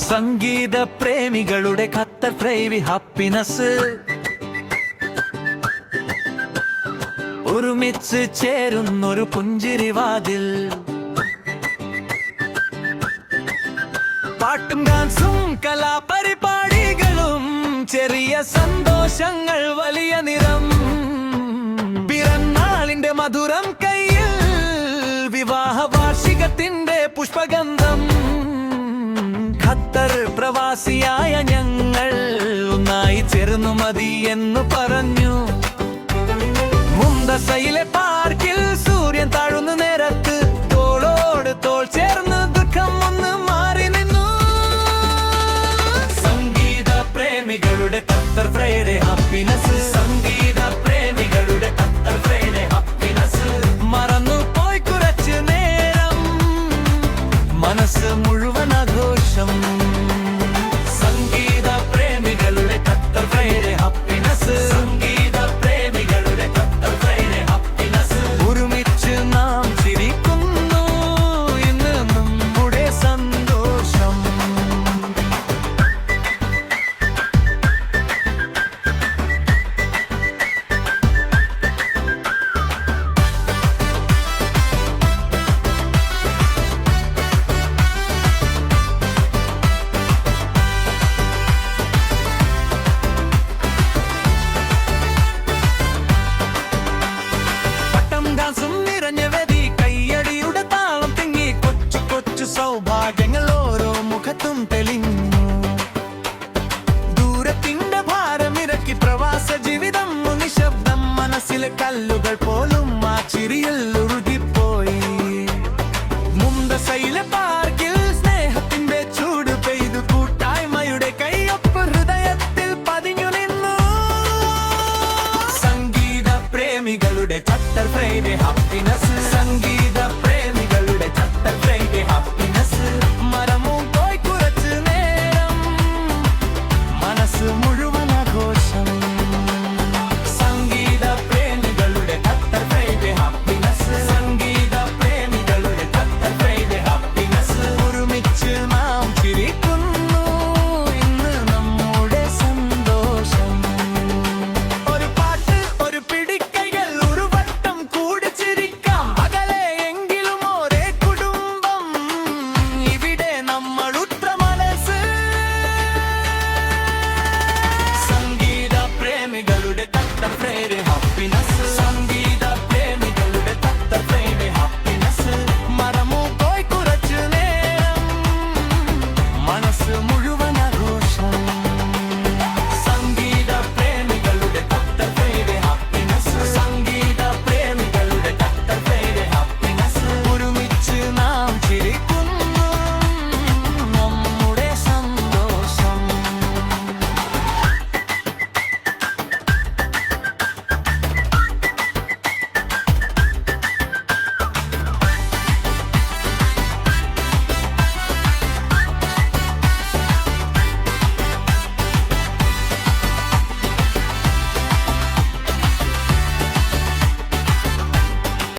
സംഗീത പ്രേമികളുടെ Qatar ഫ്രൈവി happiness ഒരുമിച്ച് ചേരുന്നൊരു പുഞ്ചിരിവാതിൽ പാട്ടും ഡാൻസും കലാപരിപാടികളും ചെറിയ സന്തോഷങ്ങൾ വലിയ നിറം പിറന്നാളിന്റെ മധുരം കയ്യിൽ വിവാഹ വാർഷികത്തിന്റെ പുഷ്പഗന്ധം ഖത്തർ പ്രവാസിയായ ഞങ്ങൾ ഒന്നായി ചേർന്നു മതി എന്ന് പറഞ്ഞു മുന്തസയിലെ പാർക്കിൽ സൂര്യൻ താഴുന്ന നേരത്ത് തോളോട് തോൾ ചേർന്ന് ദുഃഖം ഒന്ന് മാറി നിന്നു സംഗീത പ്രേമികളുടെ ഖത്തർ ഫ്രൈഡേ ഹാപ്പിനെസ് സംഗീത പ്രേമികളുടെ ഖത്തർ ഫ്രൈഡേ ഹാപ്പിനെസ് മറന്നു പോയി കുറച്ചു നേരം മനസ്സ് മുഴുവൻ ആഘോഷം സംഗീത പ്രേമികളുടെ ഖത്തർ ഫ്രൈഡേ ഹാപ്പിനെസ് സംഗീത പ്രേമികളുടെ ഖത്തർ ഫ്രൈഡേ ഹാപ്പിനെസ് ഒരുമിച്ച് നാം ചിരിക്കുന്നു ഇന്ന് നമ്മുടെ സന്തോഷം സൗഭാഗ്യങ്ങൾ ഓരോ മുഖത്തും തെളിഞ്ഞു ദൂരത്തിന്റെ ഭാരമിറക്കി പ്രവാസ ജീവിതം നിശബ്ദം മനസ്സിലെ കല്ലുകൾ പോലും